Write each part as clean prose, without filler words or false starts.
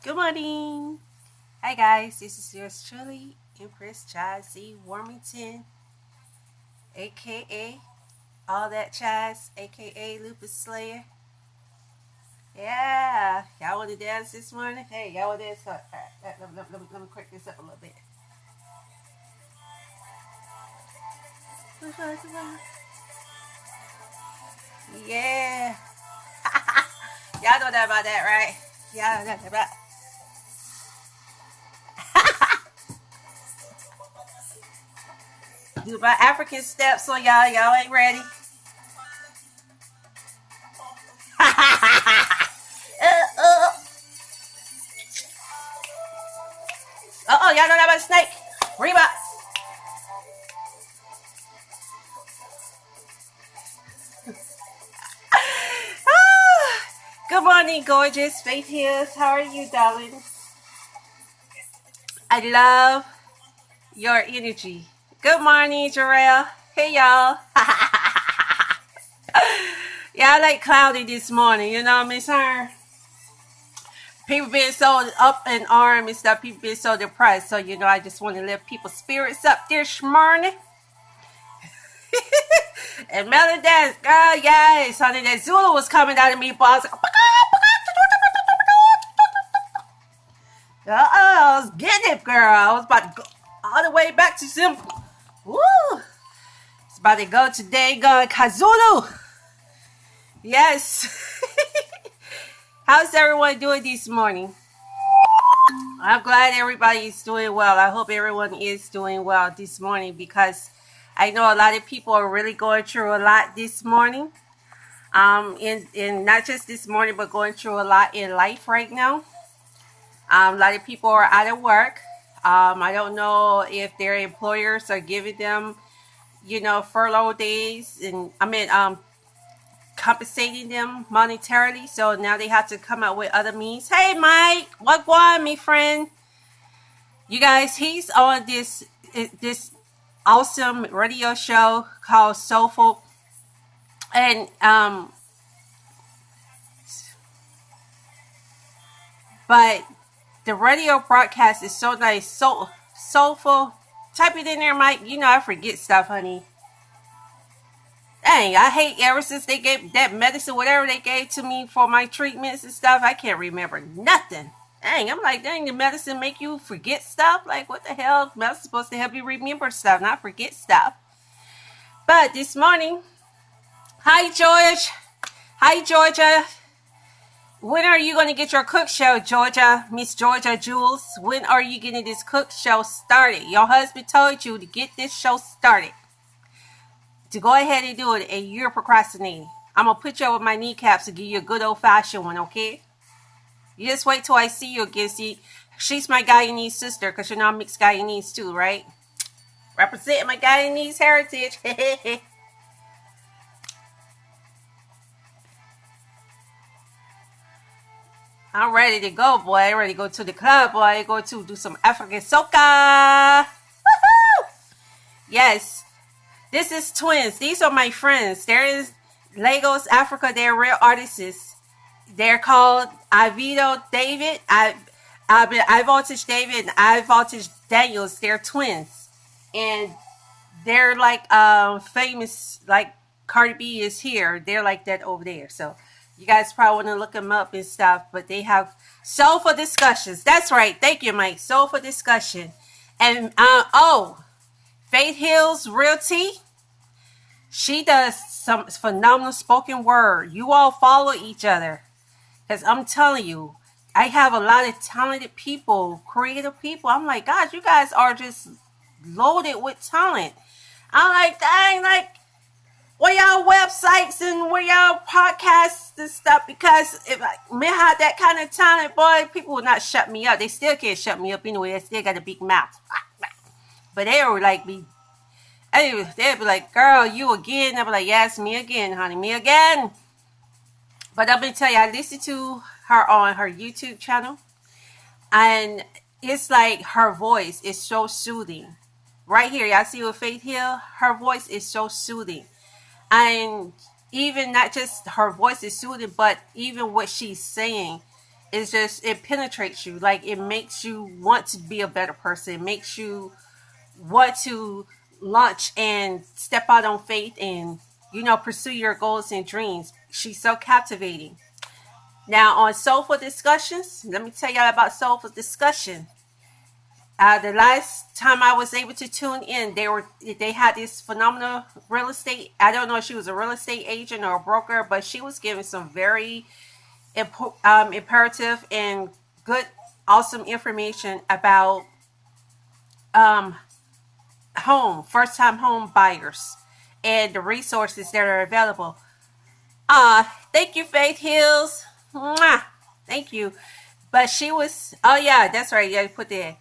Good morning. Hi guys, this is yours truly, Empress Jazzy Warmington, aka All That Chaz, aka Lupus Slayer. Yeah, y'all want to dance this morning? Hey, y'all want to dance? All right, let me crank this up a little bit. Yeah, y'all know that about that, right? Y'all know that about. Do my African steps on y'all. Y'all ain't ready. Uh-oh, y'all know that about snake. Reba. Good morning, gorgeous Faith Hills. How are you, darling? I love your energy. Good morning, Jarrell. Hey, y'all. Yeah, I like cloudy this morning. You know, Miss Her. People being so up in arm and stuff. People being so depressed. So, I just want to lift people's spirits up this morning. And Melody dance, girl, yes, honey. That Zulu was coming out of me, but I was like, I was getting it, girl. I was about to go all the way back to some. Woo! It's about to go today, going Kazulu. Yes. How's everyone doing this morning? I'm glad everybody is doing well. I hope everyone is doing well this morning because I know a lot of people are really going through a lot this morning. In not just this morning, but going through a lot in life right now. A lot of people are out of work. I don't know if their employers are giving them, furlough days and compensating them monetarily. So now they have to come up with other means. Hey, Mike, what going, me friend? You guys, he's on this awesome radio show called Soulful, and but the radio broadcast is so nice, so soulful. Type it in there, Mike. I forget stuff, honey. Dang, I hate ever since they gave that medicine, whatever they gave to me for my treatments and stuff, I can't remember nothing. Dang, I'm like, dang, the medicine make you forget stuff? Like, what the hell? Medicine's supposed to help you remember stuff, not forget stuff. But this morning, hi, George. Hi, Georgia. When are you going to get your cook show, Georgia? Miss Georgia Jules, when are you getting this cook show started? Your husband told you to get this show started. To go ahead and do it, and you're procrastinating. I'm going to put you up with my kneecaps and give you a good old-fashioned one, okay? You just wait till I see you again. See, she's my Guyanese sister, because I'm mixed Guyanese too, right? Representing my Guyanese heritage. I'm ready to go, boy. I'm ready to go to the club, boy. Go to do some African soca. Woohoo! Yes. This is twins. These are my friends. There is Lagos, Africa. They're real artists. They're called Ivido David, I Voltage David, and I Voltage Daniels. They're twins. And they're like famous, like Cardi B is here. They're like that over there. So you guys probably want to look them up and stuff. But they have soulful discussions. That's right. Thank you, Mike. Soulful discussion. And Faith Hills Realty. She does some phenomenal spoken word. You all follow each other. Because I'm telling you, I have a lot of talented people, creative people. I'm like, God, you guys are just loaded with talent. I'm like, dang, like, where y'all websites and where y'all podcasts and stuff? Because if I had that kind of talent, boy, people would not shut me up. They still can't shut me up anyway. I still got a big mouth. But they were like, they'd be like, girl, you again? I'd be like, yes, me again, honey, me again. But I'm going to tell you, I listened to her on her YouTube channel. And it's like her voice is so soothing. Right here, y'all see with Faith Hill? Her voice is so soothing. And even not just her voice is soothing, but even what she's saying it's just, it penetrates you. Like, it makes you want to be a better person. It makes you want to launch and step out on faith and, pursue your goals and dreams. She's so captivating. Now, on Soulful Discussions, let me tell y'all about Soulful Discussion. The last time I was able to tune in, they had this phenomenal real estate. I don't know if she was a real estate agent or a broker, but she was giving some very imperative and good, awesome information about um, first time home buyers and the resources that are available. Thank you, Faith Hills. Mwah! Thank you. But she was, oh yeah, that's right. Yeah, put that.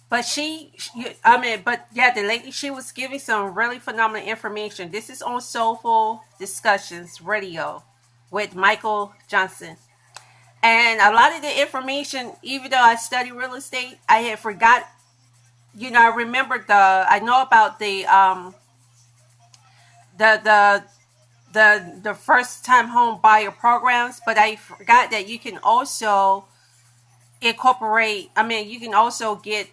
But the lady, she was giving some really phenomenal information. This is on Soulful Discussions Radio with Michael Johnson. And a lot of the information, even though I study real estate, I had forgot. I remembered I know about the first time home buyer programs, but I forgot that you can also incorporate. You can also get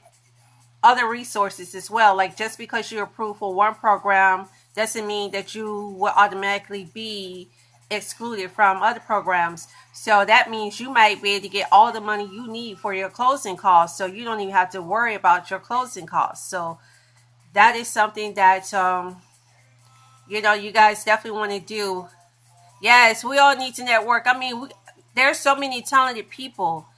other resources as well. Like, just because you're approved for one program doesn't mean that you will automatically be excluded from other programs. So that means you might be able to get all the money you need for your closing costs, so you don't even have to worry about your closing costs. So that is something that you guys definitely want to do. Yes, we all need to network. There's so many talented people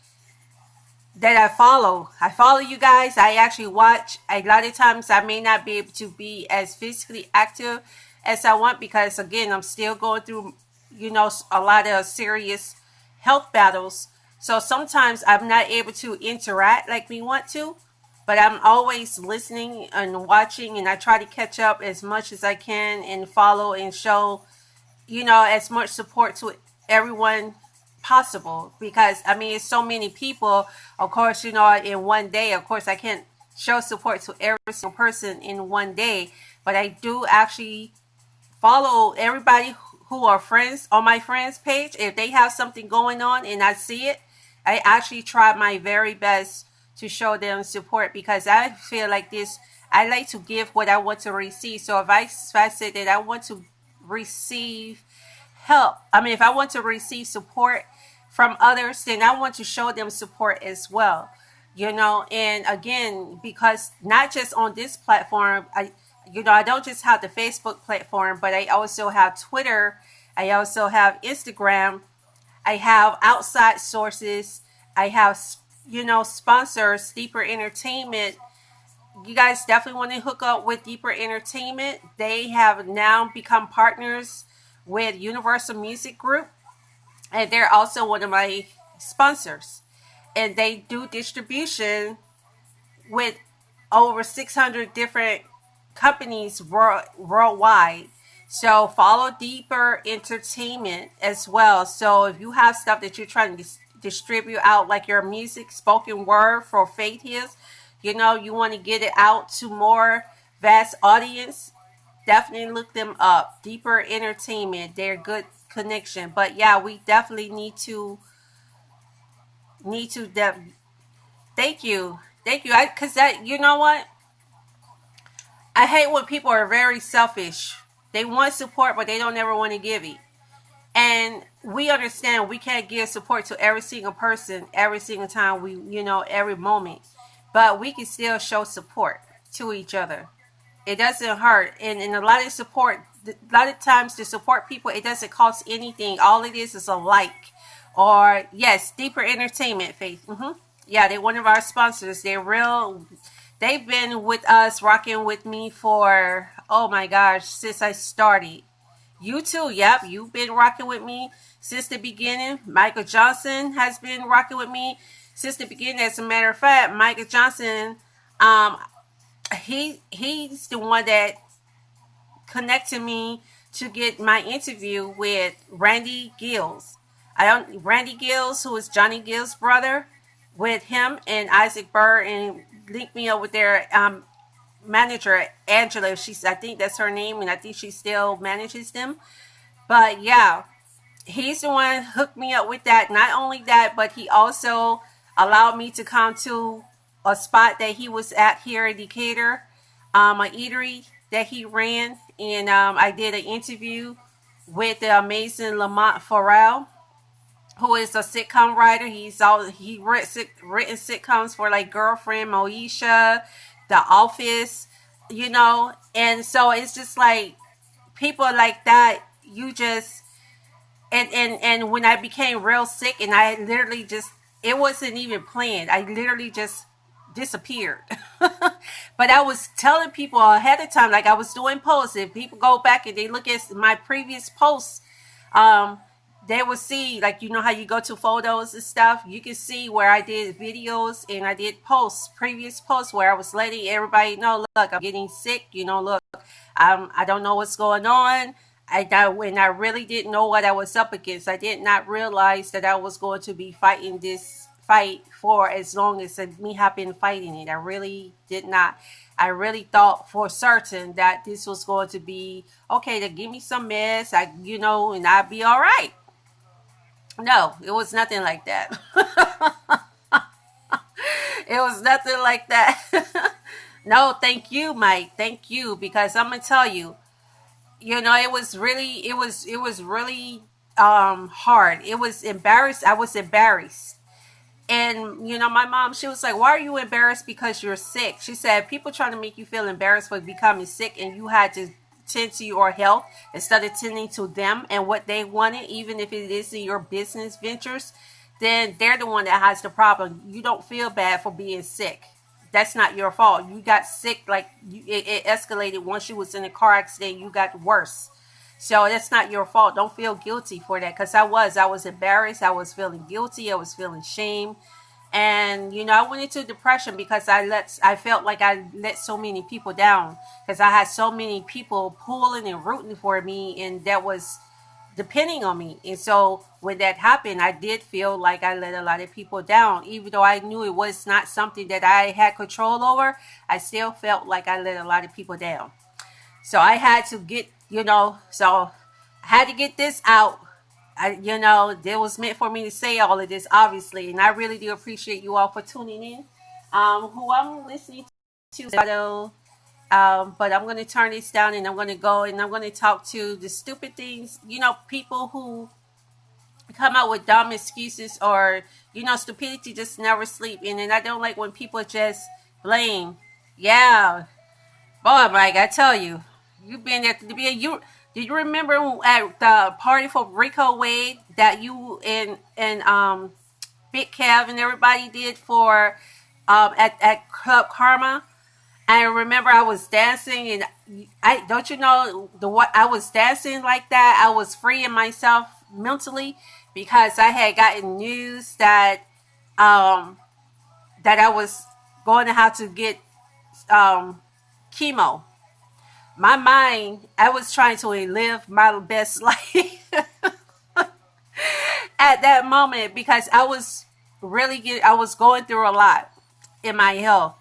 that I follow. I follow you guys. I actually watch. A lot of times I may not be able to be as physically active as I want, because again, I'm still going through, a lot of serious health battles. So sometimes I'm not able to interact like we want to, but I'm always listening and watching, and I try to catch up as much as I can and follow and show, as much support to everyone possible, because it's so many people. Of course, in one day, of course I can't show support to every single person in one day, but I do actually follow everybody who are friends on my friends page. If they have something going on and I see it, I actually try my very best to show them support, because I feel like this, I like to give what I want to receive. So if I say that I want to receive help, if I want to receive support from others, then I want to show them support as well. And again, because not just on this platform, I don't just have the Facebook platform, but I also have Twitter. I also have Instagram. I have outside sources. I have, sponsors, Deeper Entertainment. You guys definitely want to hook up with Deeper Entertainment. They have now become partners with Universal Music Group, and they're also one of my sponsors. And they do distribution with over 600 different companies worldwide. So follow Deeper Entertainment as well. So if you have stuff that you're trying to distribute out, like your music, spoken word for Faith Hills, you want to get it out to more vast audience, definitely look them up. Deeper Entertainment, they're good connection. But yeah, we definitely need to thank you. Because that, you know what, I hate when people are very selfish. They want support, but they don't ever want to give it. And we understand we can't give support to every single person every single time, every moment, but we can still show support to each other. It doesn't hurt. And a lot of times to support people, it doesn't cost anything. All it is a like. Or yes, Deeper Entertainment, Faith. Yeah, they're one of our sponsors. They've been with us, rocking with me for, oh my gosh, since I started. You too, yep, you've been rocking with me since the beginning. Michael Johnson has been rocking with me since the beginning. As a matter of fact, Michael Johnson, he's the one that connected me to get my interview with Randy Gills. Randy Gills, who is Johnny Gill's brother, with him and Isaac Burr, and linked me up with their manager, Angela. I think that's her name, and I think she still manages them. But yeah, he's the one who hooked me up with that. Not only that, but he also allowed me to come to a spot that he was at here in Decatur, an eatery that he ran, and I did an interview with the amazing Lamont Farrell, who is a sitcom writer. He written sitcoms for like Girlfriend, Moesha, The Office, and so it's just like people like that. You just and when I became real sick, and I literally just, it wasn't even planned. I literally just disappeared. But I was telling people ahead of time, like I was doing posts. If people go back and they look at my previous posts, um, they will see, like, how you go to photos and stuff. You can see where I did videos and I did previous posts where I was letting everybody know, look, I'm getting sick. Look, I don't know what's going on. When I really didn't know what I was up against. I did not realize that I was going to be fighting this fight for as long as me have been fighting it. I really did not. I really thought for certain that this was going to be okay, to give me some meds, and I'd be all right. No, it was nothing like that. It was nothing like that. No, thank you, Mike. Thank you, because I'm gonna tell you, it was really hard. It was embarrassed. I was embarrassed. And my mom, she was like, why are you embarrassed because you're sick? She said, people trying to make you feel embarrassed for becoming sick, and you had to tend to your health instead of tending to them and what they wanted, even if it isn't your business ventures, then they're the one that has the problem. You don't feel bad for being sick. That's not your fault. You got sick, like it escalated once you was in a car accident. You got worse. So that's not your fault. Don't feel guilty for that, because I was embarrassed. I was feeling guilty. I was feeling shame. And I went into depression because I felt like I let so many people down, because I had so many people pulling and rooting for me, and that was depending on me. And so when that happened, I did feel like I let a lot of people down. Even though I knew it was not something that I had control over, I still felt like I let a lot of people down. So I had to so I had to get this out. It was meant for me to say all of this, obviously. And I really do appreciate you all for tuning in. Who I'm listening to, but I'm going to turn this down, and I'm going to go and I'm going to talk to the stupid things, people who come out with dumb excuses, or, stupidity just never sleep. And then I don't like when people just blame. Yeah. Boy, Mike, I tell you, you've been there to be do you remember at the party for Rico Wade that you and Big Kev and everybody did for at Club Karma? I remember I was dancing, and I don't what I was dancing like that. I was freeing myself mentally, because I had gotten news that that I was going to have to get chemo. My mind, I was trying to live my best life at that moment, because I was I was going through a lot in my health.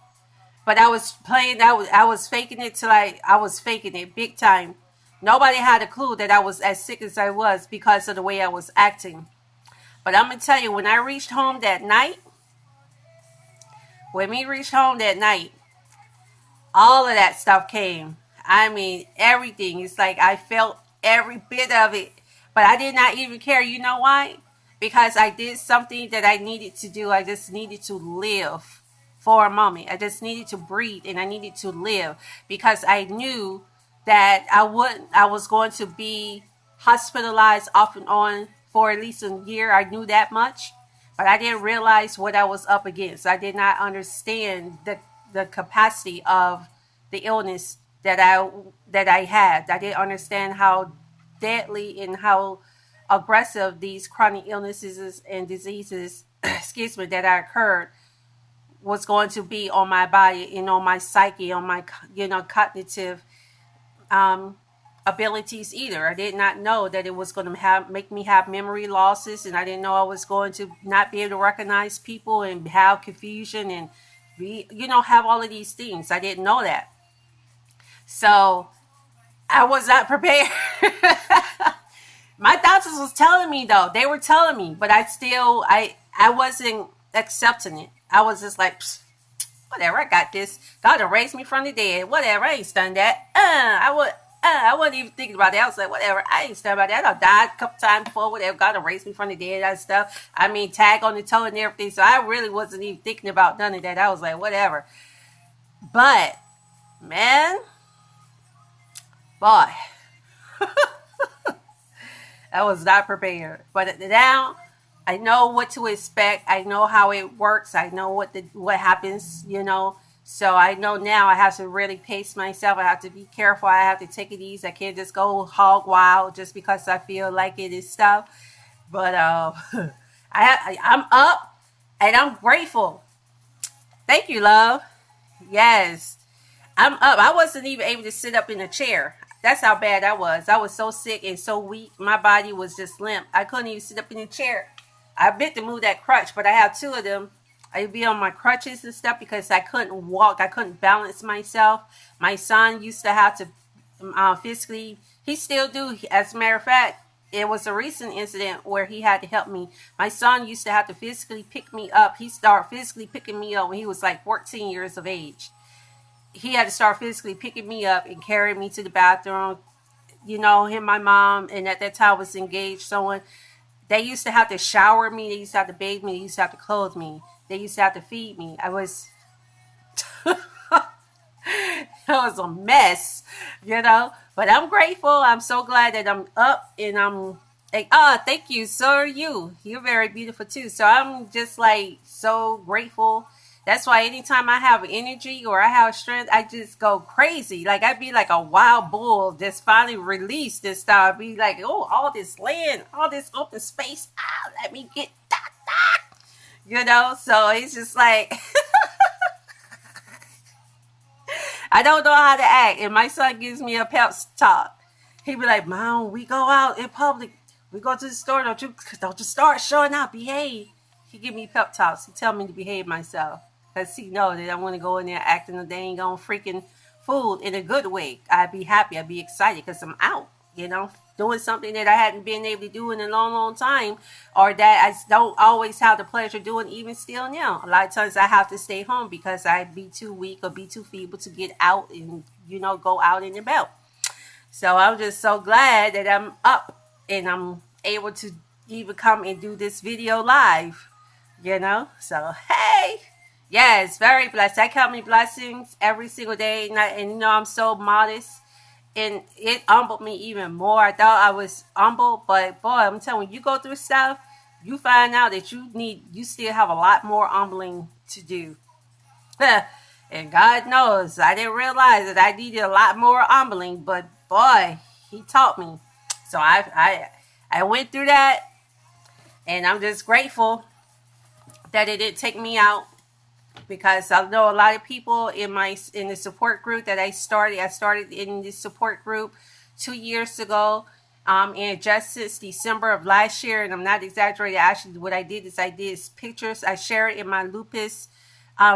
But I was playing, I was faking it till I was faking it big time. Nobody had a clue that I was as sick as I was because of the way I was acting. But I'm going to tell you, when I reached home that night, all of that stuff came. I mean, everything. It's like I felt every bit of it. But I did not even care. You know why? Because I did something that I needed to do. I just needed to live for a moment. I just needed to breathe, and I needed to live, because I knew that I was going to be hospitalized off and on for at least a year. I knew that much, but I didn't realize what I was up against. I did not understand the capacity of the illness that I had. I didn't understand how deadly and how aggressive these chronic illnesses and diseases, excuse me, that occurred was going to be on my body and on my psyche, on my cognitive abilities either. I did not know that it was going to make me have memory losses, and I didn't know I was going to not be able to recognize people and have confusion and have all of these things. I didn't know that. So I was not prepared. My doctors was telling me though. They were telling me, but I wasn't accepting it. I was just like, whatever, I got this. God will raise me from the dead. Whatever, I ain't stunned that. I wasn't even thinking about that. I was like, whatever, I ain't stunned about that. I died a couple times before, whatever. God will raise me from the dead and stuff. I mean, tag on the toe and everything. So I really wasn't even thinking about none of that. I was like, whatever. But, man, boy, I was not prepared. But now, I know what to expect. I know how it works. I know what happens, So I know now I have to really pace myself. I have to be careful. I have to take it easy. I can't just go hog wild just because I feel like it is stuff. But I'm up and I'm grateful. Thank you, love. Yes. I'm up. I wasn't even able to sit up in a chair. That's how bad I was. I was so sick and so weak. My body was just limp. I couldn't even sit up in a chair. I meant to move that crutch, but I have two of them. I'd be on my crutches and stuff because I couldn't walk. I couldn't balance myself. My son used to have to physically, he still do. As a matter of fact, it was a recent incident where he had to help me. My son used to have to physically pick me up. He started physically picking me up when he was like 14 years of age. He had to start physically picking me up and carrying me to the bathroom. Him, my mom, and at that time was engaged someone. They used to have to shower me. They used to have to bathe me. They used to have to clothe me. They used to have to feed me. I was, it was a mess, But I'm grateful. I'm so glad that I'm up and I'm like, thank you. So are you. You're very beautiful too. So I'm just like so grateful. That's why anytime I have energy or I have strength, I just go crazy. Like I'd be like a wild bull just finally released this time. I'd be like, oh, all this land, all this open space. Let me get that. So it's just like, I don't know how to act. And my son gives me a pep talk. He be like, Mom, we go out in public. We go to the store. Don't you start showing up. Behave. He give me pep talks. He tell me to behave myself. Because he know that I want to go in there acting a dang on freaking fool in a good way. I'd be happy. I'd be excited because I'm out, doing something that I hadn't been able to do in a long, long time, or that I don't always have the pleasure doing even still now. A lot of times I have to stay home because I'd be too weak or be too feeble to get out and, go out and about. So I'm just so glad that I'm up and I'm able to even come and do this video live, So, hey. Yes, very blessed. I count my blessings every single day. And I'm so modest. And it humbled me even more. I thought I was humble. But boy, I'm telling you, go through stuff, you find out that you still have a lot more humbling to do. And God knows, I didn't realize that I needed a lot more humbling. But boy, he taught me. So I went through that. And I'm just grateful that it didn't take me out. Because I know a lot of people in the support group that I started in this support group 2 years ago, and just since December of last year, and I'm not exaggerating. Actually, what I did is pictures. I share it in my Lupus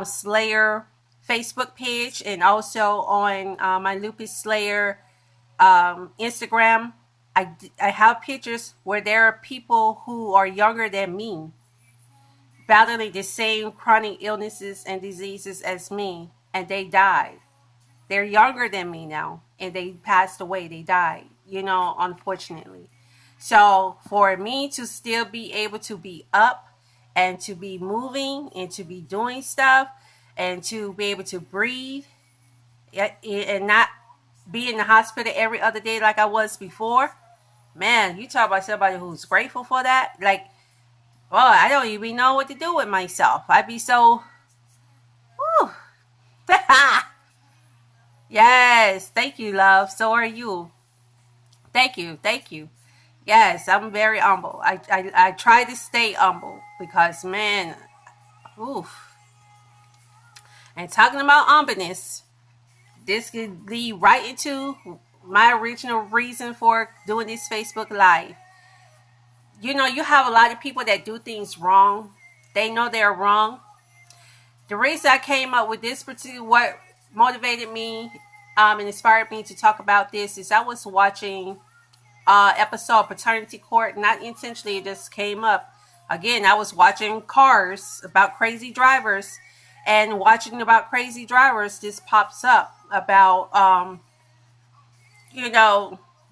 Slayer Facebook page, and also on my Lupus Slayer Instagram. I have pictures where there are people who are younger than me, battling the same chronic illnesses and diseases as me, and they died. They're younger than me now, and they passed away. They died, unfortunately. So for me to still be able to be up and to be moving and to be doing stuff and to be able to breathe and not be in the hospital every other day like I was before, man, you talk about somebody who's grateful for that. Like, well, I don't even know what to do with myself. I'd be so, whew. Yes, thank you, love. So are you. Thank you. Yes, I'm very humble. I try to stay humble because, man, oof. And talking about humbleness, this could lead right into my original reason for doing this Facebook Live. You have a lot of people that do things wrong. They know they're wrong. The reason I came up with this particular, what motivated me and inspired me to talk about this is I was watching episode, Paternity Court. Not intentionally, it just came up. Again, I was watching Cars about crazy drivers, and watching about crazy drivers, this pops up about,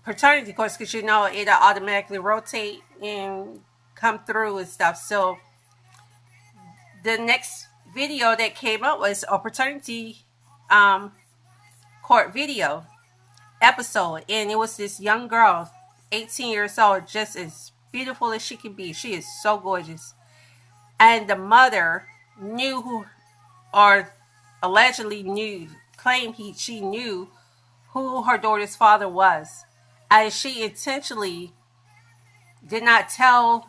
paternity courts, because it'll automatically rotate and come through and stuff. So the next video that came up was a paternity court video episode, and it was this young girl, 18 years old, just as beautiful as she can be. She is so gorgeous, and the mother knew who, or allegedly knew, claimed she knew who her daughter's father was, and she intentionally did not tell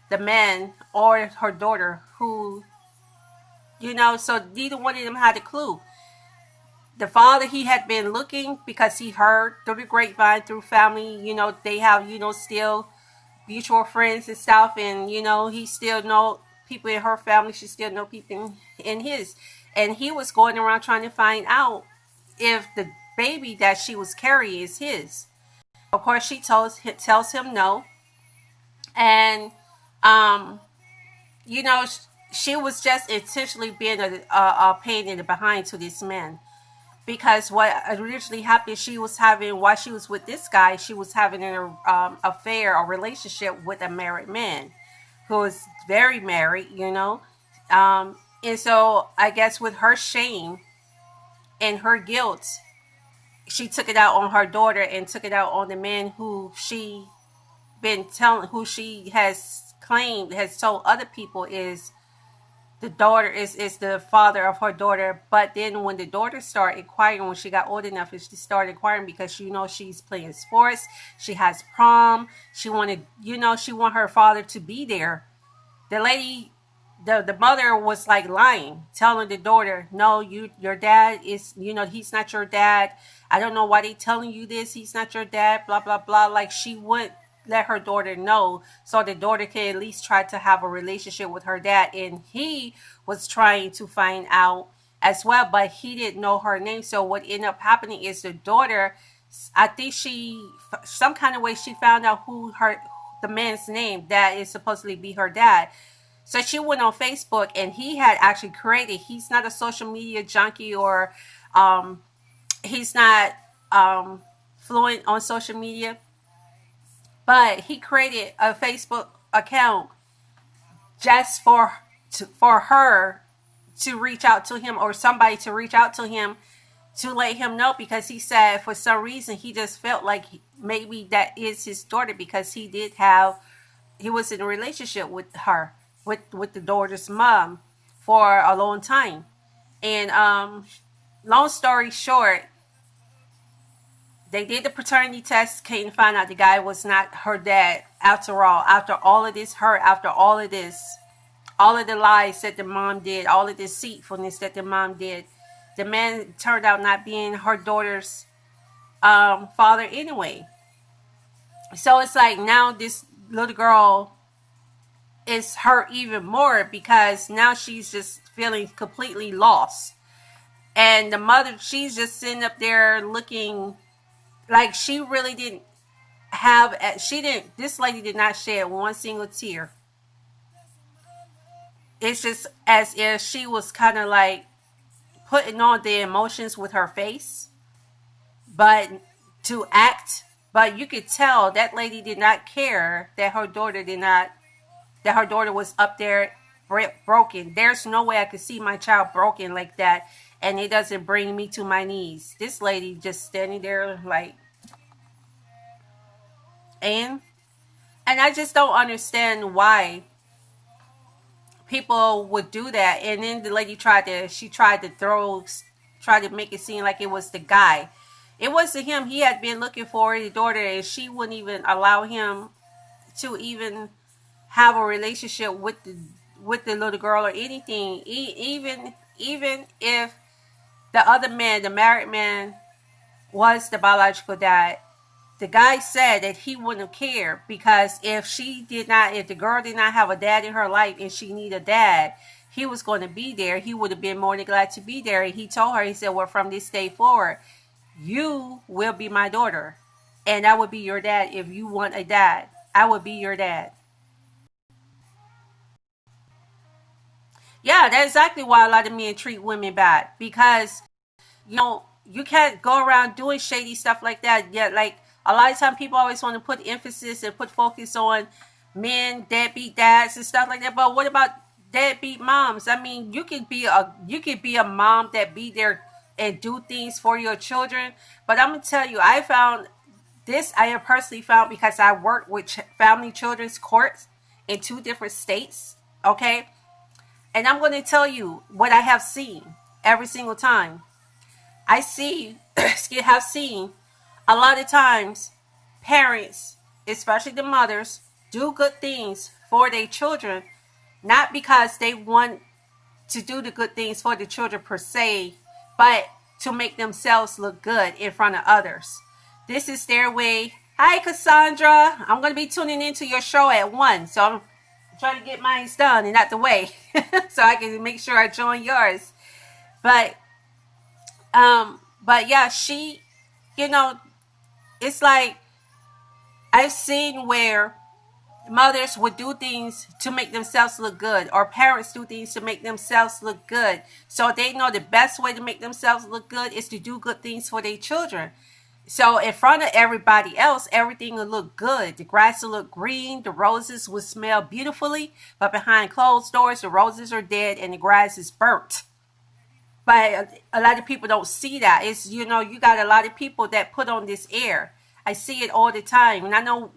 the man or her daughter who, so neither one of them had a clue. The father, he had been looking because he heard through the grapevine, through family, they have, still mutual friends and stuff, and, he still know people in her family, she still know people in his, and he was going around trying to find out if the baby that she was carrying is his. Of course, she tells him no, and, she was just intentionally being a pain in the behind to this man. Because what originally happened, while she was with this guy, she was having an affair or relationship with a married man who was very married, and so I guess with her shame and her guilt, she took it out on her daughter and took it out on the man who she has claimed, has told other people is the daughter, is the father of her daughter. But then when the daughter started inquiring, when she got old enough, she started inquiring because she's playing sports, she has prom, she want her father to be there. The lady, the mother was like lying, telling the daughter, no, your dad is, he's not your dad. I don't know why they telling you this, he's not your dad, blah blah blah. Like, she wouldn't let her daughter know, so the daughter can at least try to have a relationship with her dad. And he was trying to find out as well, but he didn't know her name. So what ended up happening is the daughter, I think some kind of way she found out the man's name that is supposedly be her dad. So she went on Facebook, and he had actually he's not a social media junkie, or he's not fluent on social media, but he created a Facebook account just for her to reach out to him, or somebody to reach out to him to let him know, because he said for some reason he just felt like maybe that is his daughter, because he was in a relationship with her, with the daughter's mom for a long time. And long story short, they did the paternity test, came to find out the guy was not her dad after all. After all of this hurt, after all of this, all of the lies that the mom did, all of the deceitfulness that the mom did, the man turned out not being her daughter's father anyway. So it's like now this little girl is hurt even more, because now she's just feeling completely lost. And the mother, she's just sitting up there looking like she really didn't this lady did not shed one single tear. It's just as if she was kind of like putting on the emotions with her face, but to act, but you could tell that lady did not care that her daughter was up there broken. There's no way I could see my child broken like that, and it doesn't bring me to my knees. This lady just standing there like, and I just don't understand why people would do that. And then the lady tried to make it seem like it was the guy. It wasn't him. He had been looking for his daughter, and she wouldn't even allow him to even have a relationship with the little girl or anything. Even if the other man, the married man, was the biological dad, the guy said that he wouldn't have cared, because if the girl did not have a dad in her life and she needed a dad, he was going to be there. He would have been more than glad to be there. And he told her, he said, well, from this day forward, you will be my daughter. And I would be your dad if you want a dad. I would be your dad. Yeah, that's exactly why a lot of men treat women bad. Because, you can't go around doing shady stuff like that. Yet, like, a lot of time people always want to put emphasis and put focus on men, deadbeat dads and stuff like that. But what about deadbeat moms? I mean, you could be a mom that be there and do things for your children. But I'm gonna tell you, I have personally found because I worked with family children's courts in 2 different states. Okay, and I'm going to tell you what I have seen every single time. I see, have seen a lot of times parents, especially the mothers, do good things for their children, not because they want to do the good things for the children per se, but to make themselves look good in front of others. This is their way. Hi, Cassandra. I'm going to be tuning into your show at 1, so I'm trying to get mine done and out the way so I can make sure I join yours. But yeah, you know, it's like I've seen where mothers would do things to make themselves look good, or parents do things to make themselves look good. So they know the best way to make themselves look good is to do good things for their children. So in front of everybody else, everything will look good. The grass will look green. The roses will smell beautifully. But behind closed doors, the roses are dead and the grass is burnt. But a lot of people don't see that. You got a lot of people that put on this air. I see it all the time. And I know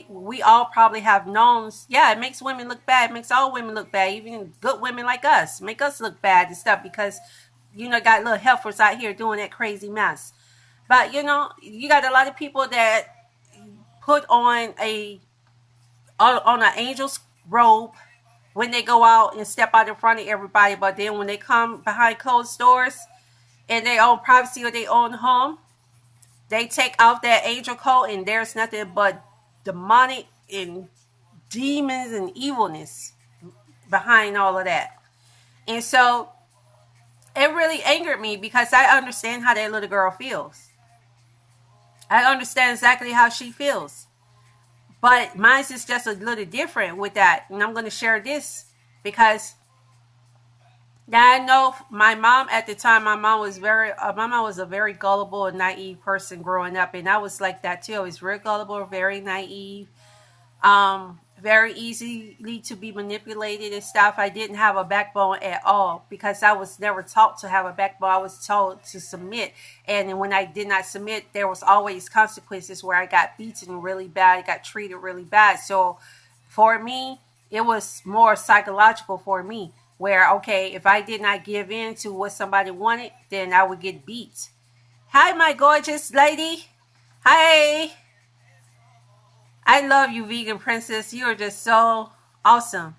we all probably have known. Yeah, it makes women look bad. It makes all women look bad. Even good women like us make us look bad and stuff because, got little heifers out here doing that crazy mess. But you got a lot of people that put on an angel's robe when they go out and step out in front of everybody. But then when they come behind closed doors in their own privacy or their own home, they take off that angel coat and there's nothing but demonic and demons and evilness behind all of that. And so it really angered me because I understand how that little girl feels. I understand exactly how she feels. But mine is just a little different with that. And I'm going to share this because I know my mom at the time, my mom was a very gullible and naive person growing up. And I was like that too. I was very gullible, very naive. Very easily to be manipulated and stuff. I didn't have a backbone at all because I was never taught to have a backbone. I was told to submit. And when I did not submit, there was always consequences where I got beaten really bad. I got treated really bad. So for me, it was more psychological for me where, okay, if I did not give in to what somebody wanted, then I would get beat. Hi, my gorgeous lady. Hi. I love you, vegan princess. You are just so awesome.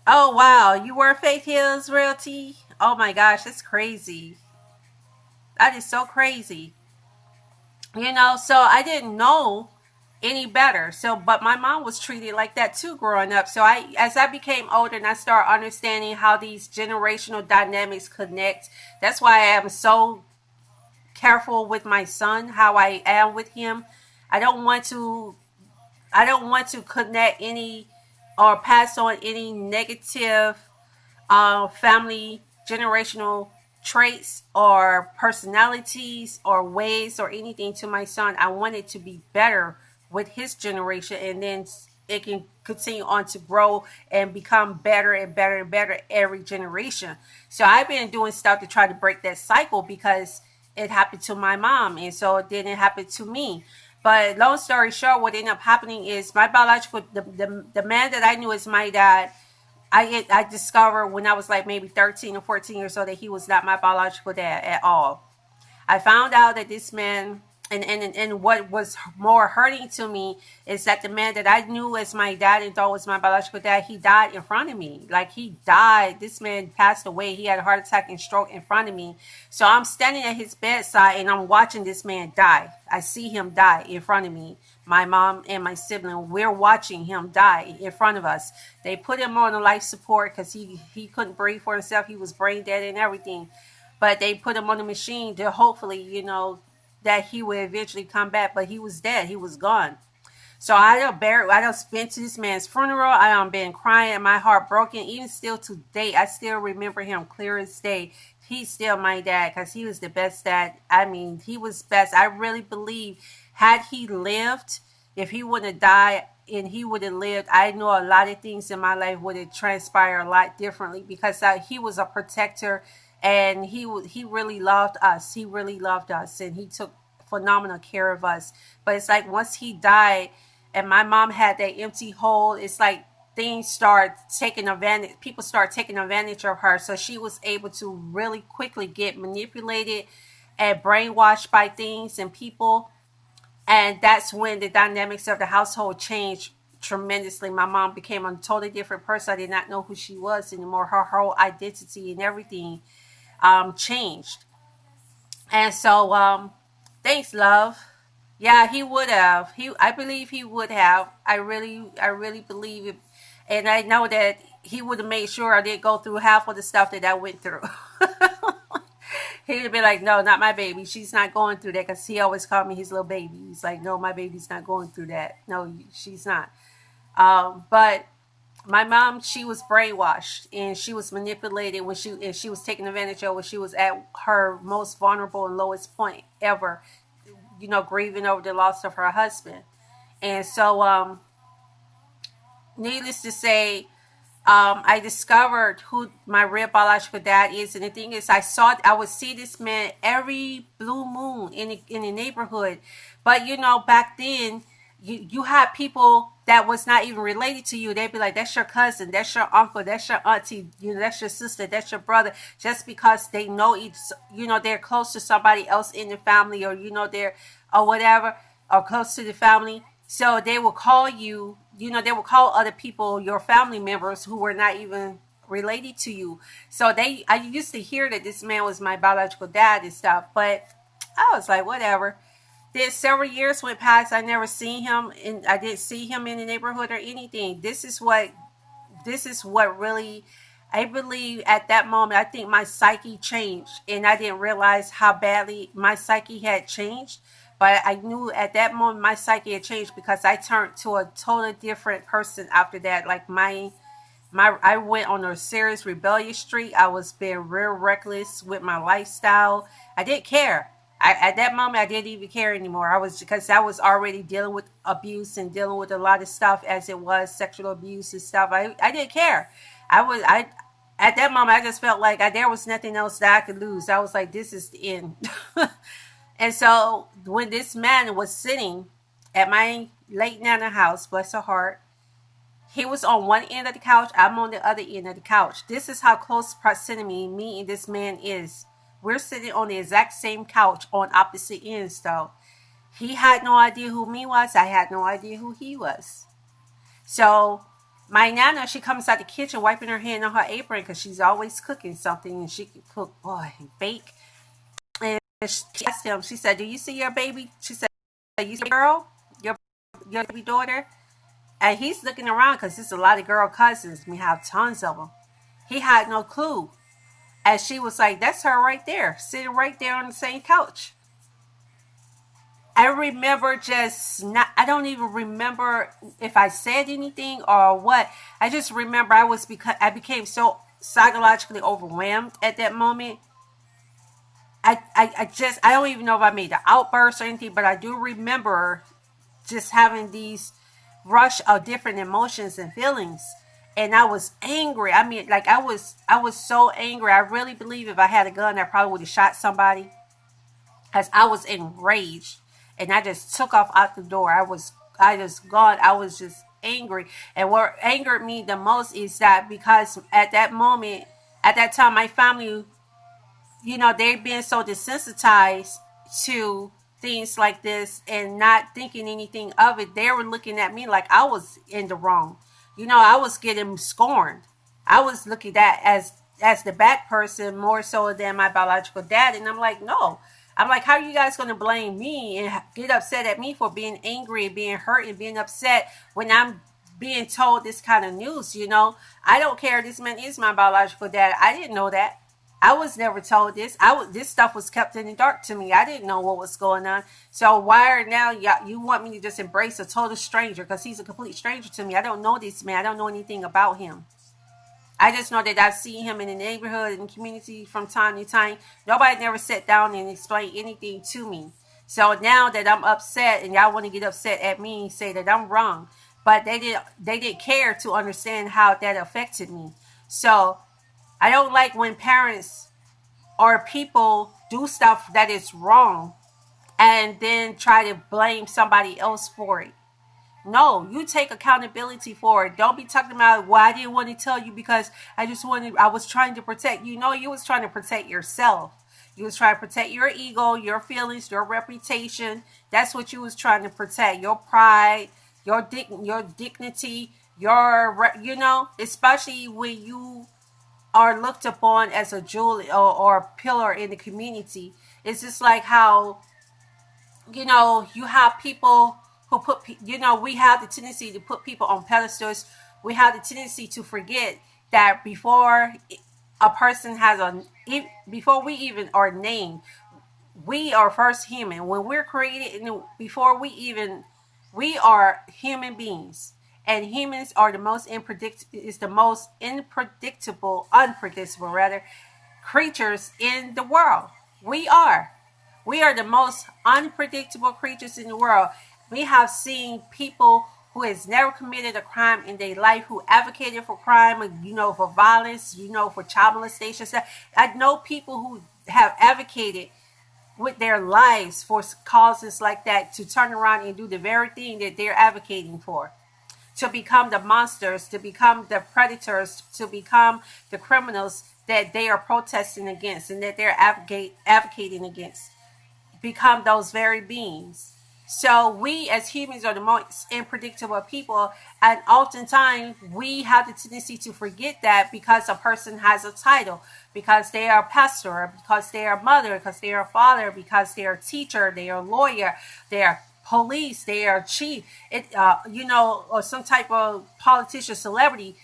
Oh, wow. You wear Faith Hills Realty? Oh, my gosh. That's crazy. That is so crazy. So I didn't know any better. But my mom was treated like that too growing up. So as I became older and I started understanding how these generational dynamics connect, that's why I am so careful with my son, how I am with him. I don't want to connect any or pass on any negative family generational traits or personalities or ways or anything to my son. I want it to be better with his generation, and then it can continue on to grow and become better and better and better every generation. So I've been doing stuff to try to break that cycle because it happened to my mom, and so it didn't happen to me. But long story short, what ended up happening is my biological, the man that I knew as my dad, I discovered when I was like maybe 13 or 14 years old that he was not my biological dad at all. I found out that this man, and what was more hurting to me is that the man that I knew as my dad and thought was my biological dad, he died in front of me. Like he died. This man passed away. He had a heart attack and stroke in front of me. So I'm standing at his bedside and I'm watching this man die. I see him die in front of me. My mom and my sibling, we're watching him die in front of us. They put him on a life support because he couldn't breathe for himself. He was brain dead and everything. But they put him on the machine to hopefully, that he would eventually come back, but he was dead. He was gone. So I done been to this man's funeral. I done been crying, my heart broken. Even still to date, I still remember him clear as day. He's still my dad because he was the best dad. I mean, he was best. I really believe had he lived, if he wouldn't have died and he would have lived, I know a lot of things in my life would have transpired a lot differently because he was a protector and he really loved us. He really loved us and he took phenomenal care of us. But it's like once he died, and my mom had that empty hole, it's like things start taking advantage, people start taking advantage of her, so she was able to really quickly get manipulated and brainwashed by things and people. And that's when the dynamics of the household changed tremendously. My mom became a totally different person. I did not know who she was anymore. Her whole identity and everything changed. And so thanks, love. Yeah, he would have. I believe he would have. I really believe it, and I know that he would have made sure I didn't go through half of the stuff that I went through. He'd have been like, "No, not my baby. She's not going through that." Because he always called me his little baby. He's like, "No, my baby's not going through that. No, she's not." But my mom, she was brainwashed and she was manipulated and she was taken advantage of when she was at her most vulnerable and lowest point ever, grieving over the loss of her husband. And so, needless to say, I discovered who my real biological dad is. And the thing is, I would see this man every blue moon in the neighborhood. But, back then, you had people that was not even related to you. They'd be like, that's your cousin, that's your uncle, that's your auntie, that's your sister, that's your brother. Just because they know they're close to somebody else in the family, or, they're, or whatever, or close to the family. So they will call you, they will call other people your family members who were not even related to you. So I used to hear that this man was my biological dad and stuff, but I was like, whatever. Then several years went past. I never seen him, and I didn't see him in the neighborhood or anything. This is what really, I believe at that moment, I think my psyche changed, and I didn't realize how badly my psyche had changed. But I knew at that moment my psyche had changed because I turned to a totally different person after that. Like I went on a serious rebellious streak. I was being real reckless with my lifestyle. I didn't care. At that moment, I didn't even care anymore. Because I was already dealing with abuse and dealing with a lot of stuff as it was sexual abuse and stuff. I didn't care. At that moment, I just felt like there was nothing else that I could lose. I was like, this is the end. And so when this man was sitting at my late Nana house, bless her heart, he was on one end of the couch. I'm on the other end of the couch. This is how close proximity me and this man is. We're sitting on the exact same couch on opposite ends, though. He had no idea who me was. I had no idea who he was. So my Nana, she comes out the kitchen wiping her hand on her apron because she's always cooking something, and she can cook, boy, and bake. And she asked him, she said, do you see your baby? She said, you see girl? Your baby daughter? And he's looking around because there's a lot of girl cousins. We have tons of them. He had no clue. And she was like, that's her right there, sitting right there on the same couch. I remember I don't even remember if I said anything or what. I just remember I became so psychologically overwhelmed at that moment. I don't even know if I made an outburst or anything, but I do remember just having these rush of different emotions and feelings. And I was angry. I mean, like I was so angry. I really believe if I had a gun, I probably would have shot somebody. As I was enraged, and I just took off out the door. I just gone. I was just angry. And what angered me the most is that because at that moment, at that time, my family, they've been so desensitized to things like this and not thinking anything of it. They were looking at me like I was in the wrong. I was getting scorned. I was looking at as the bad person more so than my biological dad. And I'm like, no. I'm like, how are you guys going to blame me and get upset at me for being angry and being hurt and being upset when I'm being told this kind of news? I don't care. This man is my biological dad. I didn't know that. I was never told this. This stuff was kept in the dark to me. I didn't know what was going on. So why are now you want me to just embrace a total stranger because he's a complete stranger to me? I don't know this man. I don't know anything about him. I just know that I see him in the neighborhood and community from time to time. Nobody never sat down and explained anything to me. So now that I'm upset and y'all want to get upset at me and say that I'm wrong, but they didn't care to understand how that affected me. So I don't like when parents or people do stuff that is wrong and then try to blame somebody else for it. No, you take accountability for it. Don't be talking about, well, I didn't want to tell you because I was trying to protect you. No, you was trying to protect yourself. You was trying to protect your ego, your feelings, your reputation. That's what you was trying to protect. Your pride, your dignity, especially when you are looked upon as a jewel or a pillar in the community. It's just like how, you have people who we have the tendency to put people on pedestals. We have the tendency to forget that before a person before we even are named, we are first human. When we're created, we are human beings. And humans are unpredictable rather, creatures in the world. We are. We are the most unpredictable creatures in the world. We have seen people who has never committed a crime in their life, who advocated for crime, for violence, for child molestation. I know people who have advocated with their lives for causes like that to turn around and do the very thing that they're advocating for. To become the monsters, to become the predators, to become the criminals that they are protesting against and that they're advocating against. Become those very beings. So we as humans are the most unpredictable people, and oftentimes we have the tendency to forget that because a person has a title, because they are a pastor, because they are a mother, because they are a father, because they are a teacher, they are a lawyer, they are police, they are chief, or some type of politician, celebrity.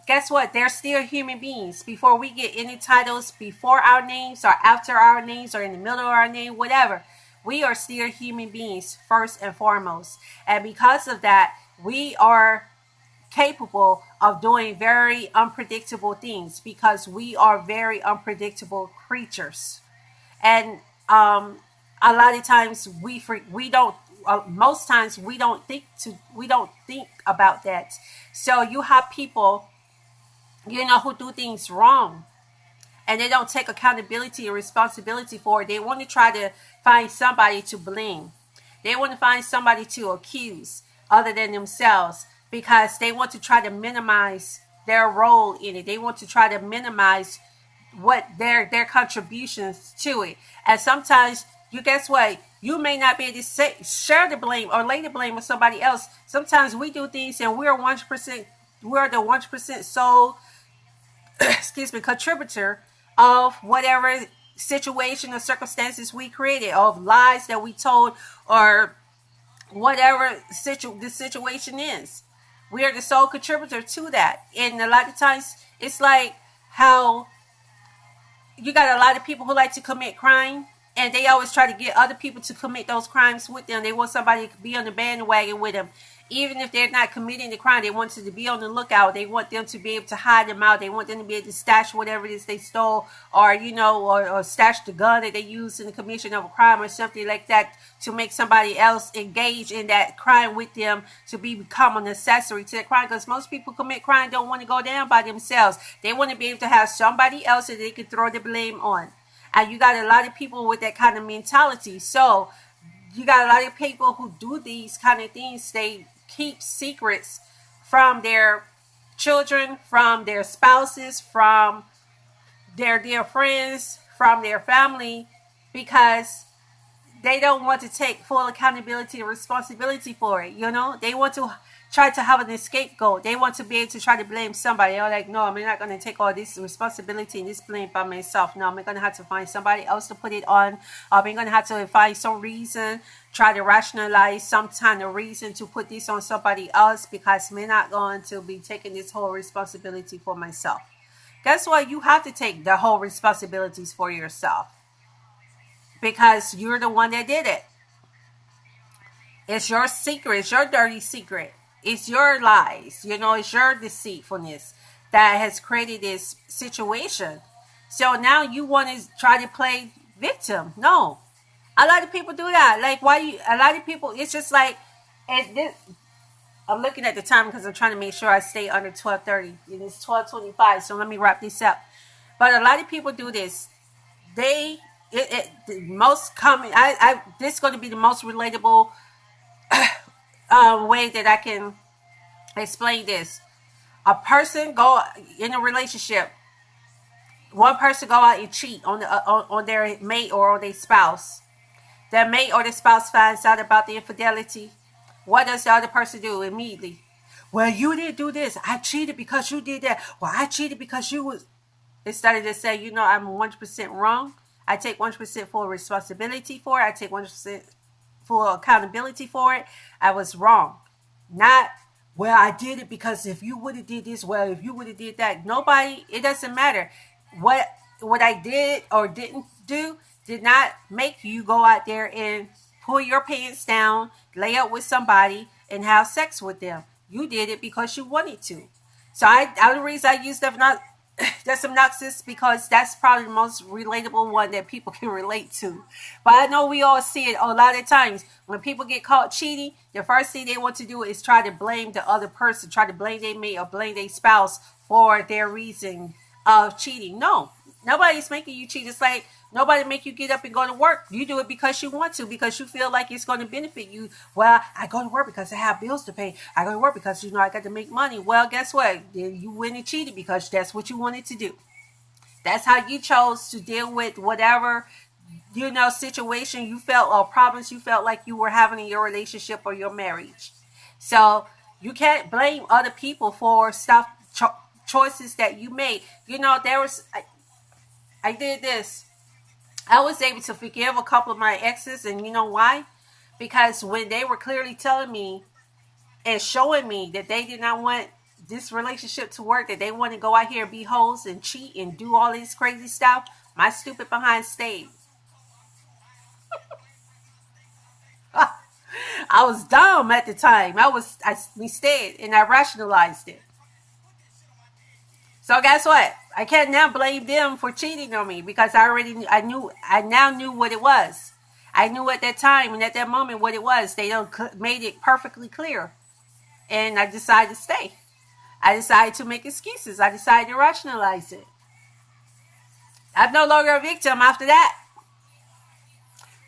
Guess what? They're still human beings. Before we get any titles, before our names or after our names or in the middle of our name, whatever, we are still human beings first and foremost. And because of that, we are capable of doing very unpredictable things because we are very unpredictable creatures. And a lot of times we don't. Most times we don't think about that. So you have people, who do things wrong, and they don't take accountability or responsibility for it. They want to try to find somebody to blame. They want to find somebody to accuse other than themselves because they want to try to minimize their role in it. They want to try to minimize what their contributions to it. And sometimes, guess what? You may not be able to share the blame or lay the blame with somebody else. Sometimes we do things and we're the 1% sole contributor of whatever situation or circumstances we created, of lies that we told, or whatever the situation is. We are the sole contributor to that. And a lot of times it's like how you got a lot of people who like to commit crime, and they always try to get other people to commit those crimes with them. They want somebody to be on the bandwagon with them. Even if they're not committing the crime, they want to be on the lookout. They want them to be able to hide them out. They want them to be able to stash whatever it is they stole, or, or stash the gun that they used in the commission of a crime or something like that, to make somebody else engage in that crime with them, to become an accessory to that crime. Because most people commit crime don't want to go down by themselves. They want to be able to have somebody else that they can throw the blame on. And you got a lot of people with that kind of mentality. So you got a lot of people who do these kind of things. They keep secrets from their children, from their spouses, from their dear friends, from their family, because they don't want to take full accountability and responsibility for it. They want to try to have an scapegoat. They want to be able to try to blame somebody. They're like, no, I'm not going to take all this responsibility and this blame by myself. No, I'm going to have to find somebody else to put it on. I'm going to have to find some reason, try to rationalize some kind of reason to put this on somebody else, because I'm not going to be taking this whole responsibility for myself. guess what? You have to take the whole responsibilities for yourself because you're the one that did it. It's your secret. It's your dirty secret. It's your lies. It's your deceitfulness that has created this situation. So now you want to try to play victim. No. A lot of people do that. Like, a lot of people, it's just like, I'm looking at the time because I'm trying to make sure I stay under 12:30. And it's 12:25, so let me wrap this up. But a lot of people do this. The most common, this is going to be the most relatable way that I can explain this. A person go in a relationship. One person go out and cheat on their mate or on their spouse. Their mate or their spouse finds out about the infidelity. What does the other person do immediately? Well, you didn't do this. I cheated because you did that. Well, I cheated because you was. Instead of to say, I'm 100% wrong. I take 100% full responsibility for it. I take 100% full accountability for it. I was wrong. Not, well, I did it because if you would have did this, well, if you would have did that. Nobody, it doesn't matter. What I did or didn't do did not make you go out there and pull your pants down, lay up with somebody, and have sex with them. You did it because you wanted to. So the reason I use that's obnoxious because that's probably the most relatable one that people can relate to. But I know we all see it a lot of times. When people get caught cheating, the first thing they want to do is try to blame the other person, try to blame their mate or blame their spouse for their reason of cheating. No, nobody's making you cheat. It's like nobody make you get up and go to work. You do it because you want to, because you feel like it's going to benefit you. Well, I go to work because I have bills to pay. I go to work because, I got to make money. Well, guess what? You went and cheated because that's what you wanted to do. That's how you chose to deal with whatever, situation you felt or problems you felt like you were having in your relationship or your marriage. So you can't blame other people for choices that you made. I did this. I was able to forgive a couple of my exes, and you know why? Because when they were clearly telling me and showing me that they did not want this relationship to work, that they want to go out here and be hoes and cheat and do all this crazy stuff, my stupid behind stayed. I was dumb at the time. We stayed and I rationalized it. So guess what? I can't now blame them for cheating on me because I now knew what it was. I knew at that time and at that moment what it was. They made it perfectly clear. And I decided to stay. I decided to make excuses. I decided to rationalize it. I'm no longer a victim after that.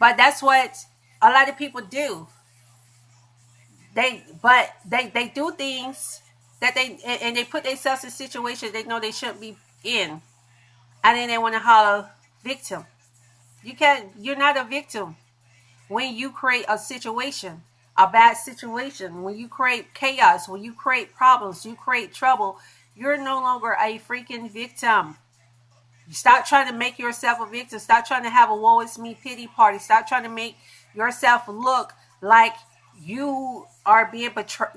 But that's what a lot of people do. They do things that they put themselves in situations they know they shouldn't be in, and then they want to holler victim. You're not a victim when you create a situation, a bad situation, when you create chaos, when you create problems, you create trouble. You're no longer a freaking victim. Stop trying to make yourself a victim. Stop trying to have a woe is me pity party. Stop trying to make yourself look like you are being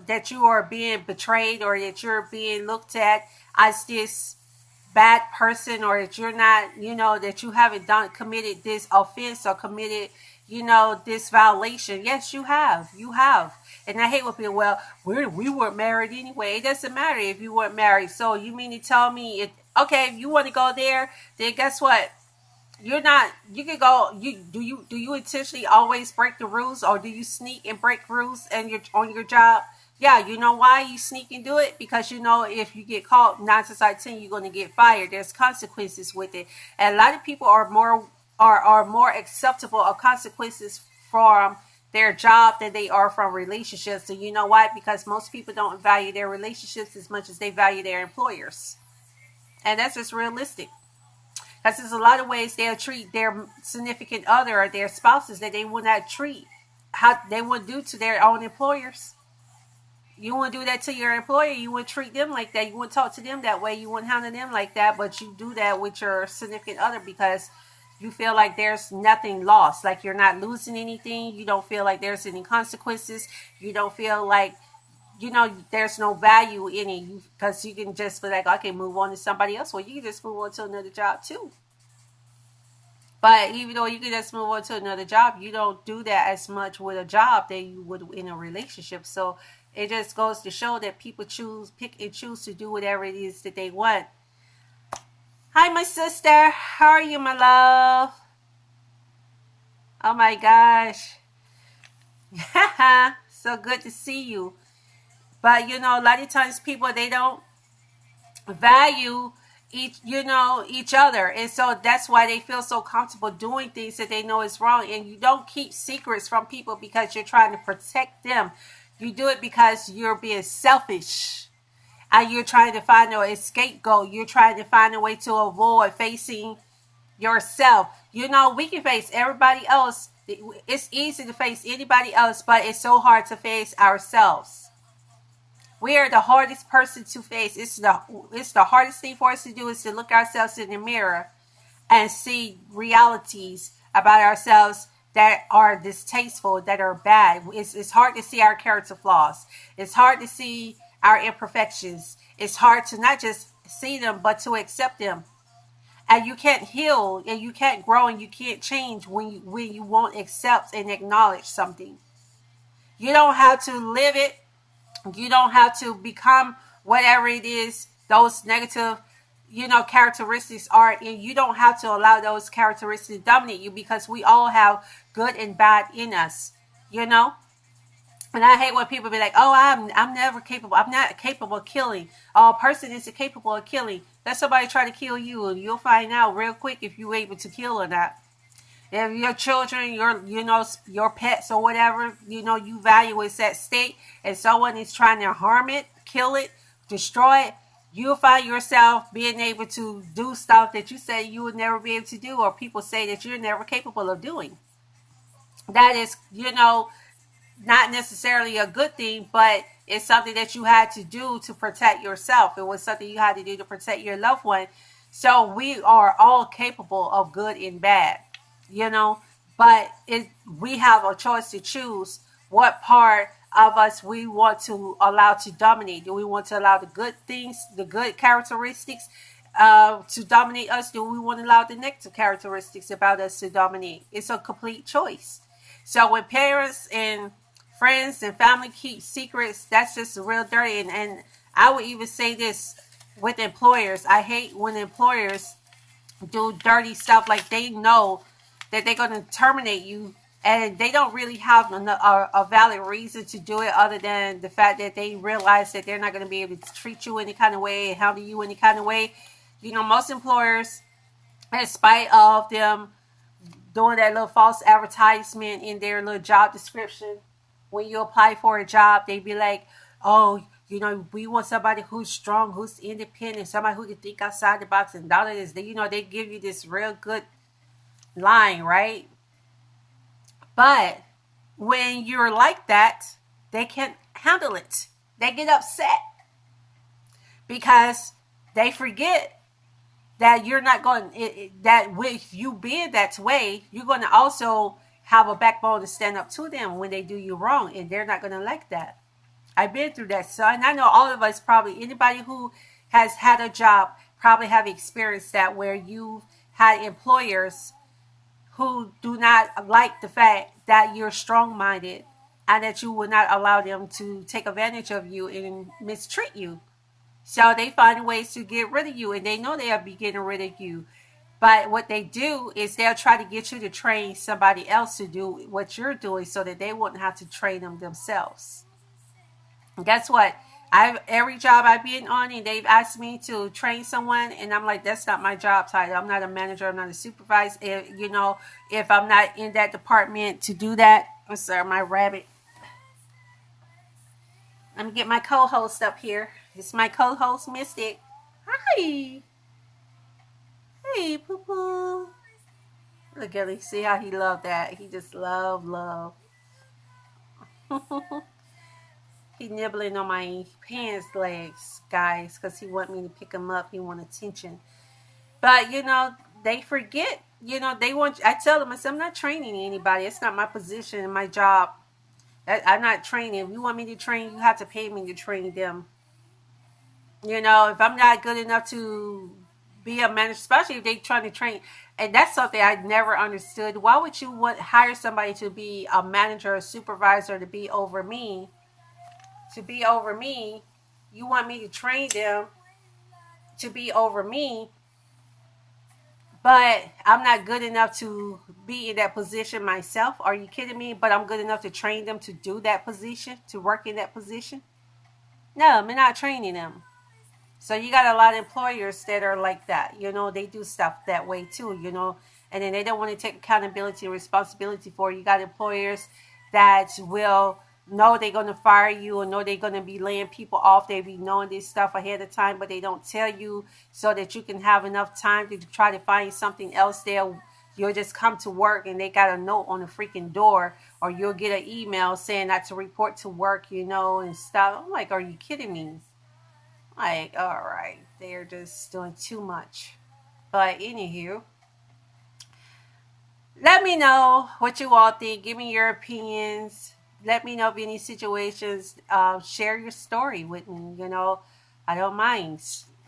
that you are being betrayed, or that you're being looked at as this bad person, or that you're not, that you haven't committed this offense or committed, this violation. Yes, you have. And I hate when people, well, we weren't married anyway. It doesn't matter if you weren't married. So you mean to tell me, if you want to go there, then guess what? You're not. You can go. Do you intentionally always break the rules, or do you sneak and break rules and you're on your job? Yeah, you know why you sneak and do it? Because if you get caught 9 times out of 10, you're going to get fired. There's consequences with it, and a lot of people are more acceptable of consequences from their job than they are from relationships. So you know why? Because most people don't value their relationships as much as they value their employers, and that's just realistic. Because there's a lot of ways they'll treat their significant other or their spouses that they will not treat how they would do to their own employers. You wouldn't do that to your employer. You wouldn't treat them like that. You wouldn't talk to them that way. You wouldn't handle them like that. But you do that with your significant other because you feel like there's nothing lost. Like you're not losing anything. You don't feel like there's any consequences. You don't feel like there's no value in it, because you can just be like, okay, move on to somebody else. Well, you can just move on to another job too. But even though you can just move on to another job, you don't do that as much with a job that you would in a relationship. So it just goes to show that people pick and choose to do whatever it is that they want. Hi, my sister. How are you, my love? Oh my gosh. So good to see you. But a lot of times people, they don't value each other, and so that's why they feel so comfortable doing things that they know is wrong. And you don't keep secrets from people because you're trying to protect them. You do it because you're being selfish, and you're trying to find a scapegoat. You're trying to find a way to avoid facing yourself. We can face everybody else. It's easy to face anybody else, but it's so hard to face ourselves. We are the hardest person to face. It's the hardest thing for us to do, is to look ourselves in the mirror and see realities about ourselves that are distasteful, that are bad. It's hard to see our character flaws. It's hard to see our imperfections. It's hard to not just see them, but to accept them. And you can't heal, and you can't grow, and you can't change when you won't accept and acknowledge something. You don't have to live it. You don't have to become whatever it is those negative, characteristics are, and you don't have to allow those characteristics to dominate you, because we all have good and bad in us, And I hate when people be like, "Oh, I'm never capable. I'm not capable of killing. Oh, a person isn't capable of killing." Let somebody try to kill you, and you'll find out real quick if you're able to kill or not. If your children, your pets or whatever, you value is at stake, and someone is trying to harm it, kill it, destroy it, you'll find yourself being able to do stuff that you say you would never be able to do, or people say that you're never capable of doing. That is, not necessarily a good thing, but it's something that you had to do to protect yourself. It was something you had to do to protect your loved one. So we are all capable of good and bad. But we have a choice to choose what part of us we want to allow to dominate. Do we want to allow the good things, the good characteristics to dominate us? Do we want to allow the negative characteristics about us to dominate? It's a complete choice. So when parents and friends and family keep secrets, that's just real dirty. And I would even say this with employers. I hate when employers do dirty stuff, like they know that they're going to terminate you, and they don't really have a valid reason to do it, other than the fact that they realize that they're not going to be able to treat you any kind of way and handle you any kind of way. Most employers, in spite of them doing that little false advertisement in their little job description, when you apply for a job, they be like, "Oh, we want somebody who's strong, who's independent, somebody who can think outside the box," and all of this. They give you this real good line, right? But when you're like that, they can't handle it. They get upset because they forget that you're not going, that with you being that way, you're going to also have a backbone to stand up to them when they do you wrong, and they're not going to like that. I've been through that. So, and I know all of us, probably anybody who has had a job probably have experienced that, where you had employers who do not like the fact that you're strong-minded, and that you will not allow them to take advantage of you and mistreat you. So they find ways to get rid of you, and they know they'll be getting rid of you. But what they do is they'll try to get you to train somebody else to do what you're doing, so that they wouldn't have to train them themselves. And guess what? Every job I've been on, and they've asked me to train someone, and I'm like, that's not my job title. I'm not a manager. I'm not a supervisor. If I'm not in that department to do that. I'm sorry, my rabbit. Let me get my co-host up here. It's my co-host, Mystic. Hi. Hey, poo-poo. Look at him. See how he loved that. He just love. He nibbling on my pants legs, guys, because he want me to pick him up. He want attention. But, they forget. I tell them, I said, I'm not training anybody. It's not my position and my job I'm not training. If you want me to train, you have to pay me to train them. You know, if I'm not good enough to be a manager, especially if they trying to train, and that's something I never understood. Why would you want hire somebody to be a manager, a supervisor, to be over me? To be over me, you want me to train them to be over me, but I'm not good enough to be in that position myself. Are you kidding me? But I'm good enough to train them to do that position, to work in that position. No, I'm not training them. So you got a lot of employers that are like that. You know, they do stuff that way too, you know, and then they don't want to take accountability and responsibility for it. You got employers that will know they're going to fire you or know they're going to be laying people off. They be knowing this stuff ahead of time, but they don't tell you so that you can have enough time to try to find something else there. You'll just come to work and they got a note on the freaking door, or you'll get an email saying not to report to work, you know, and stuff. I'm like, are you kidding me? Like, all right, they're just doing too much. But anywho, let me know what you all think. Give me your opinions. Let me know if any situations. Share your story with me. You know, I don't mind.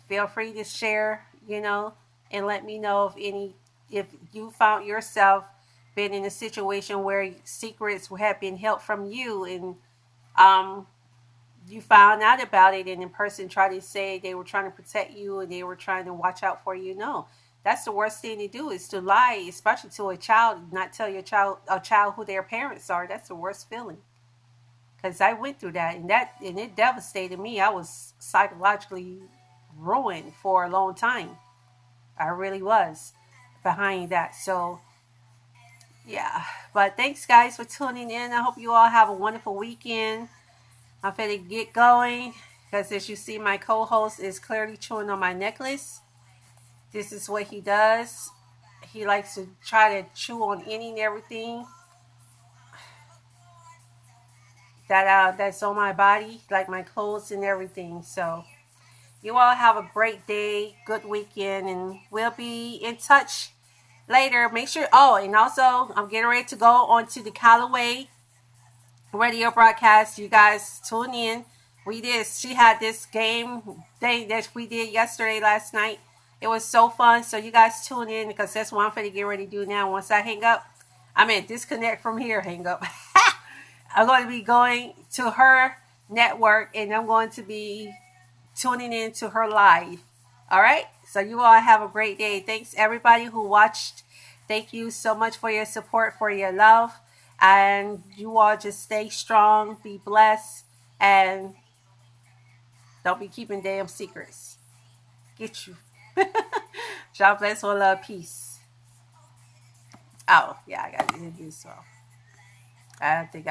Feel free to share. You know, and let me know if you found yourself been in a situation where secrets have been held from you, and um you found out about it and the person tried to say they were trying to protect you and they were trying to watch out for you. No, that's the worst thing to do, is to lie, especially to a child, not tell your child, a child, who their parents are. That's the worst feeling, because I went through that, and it devastated me. I was psychologically ruined for a long time. I really was behind that. So yeah, but thanks guys for tuning in. I hope you all have a wonderful weekend. I'm finna get going because, as you see, my co-host is clearly chewing on my necklace. This is what he does. He likes to try to chew on any and everything that's on my body, like my clothes and everything. So you all have a great day, good weekend, and we'll be in touch later. Make sure. Oh, and also I'm getting ready to go on to the Callaway radio broadcast. You guys tune in. She had this game thing that we did yesterday, last night. It was so fun. So you guys tune in, because that's what I'm going to get ready to do now. Once I hang up, disconnect from here, hang up. I'm going to be going to her network and I'm going to be tuning in to her live. All right. So you all have a great day. Thanks everybody who watched. Thank you so much for your support, for your love. And you all just stay strong, be blessed, and don't be keeping damn secrets. Get you. God bless, all love, peace. Oh, yeah, I got to do this. So I think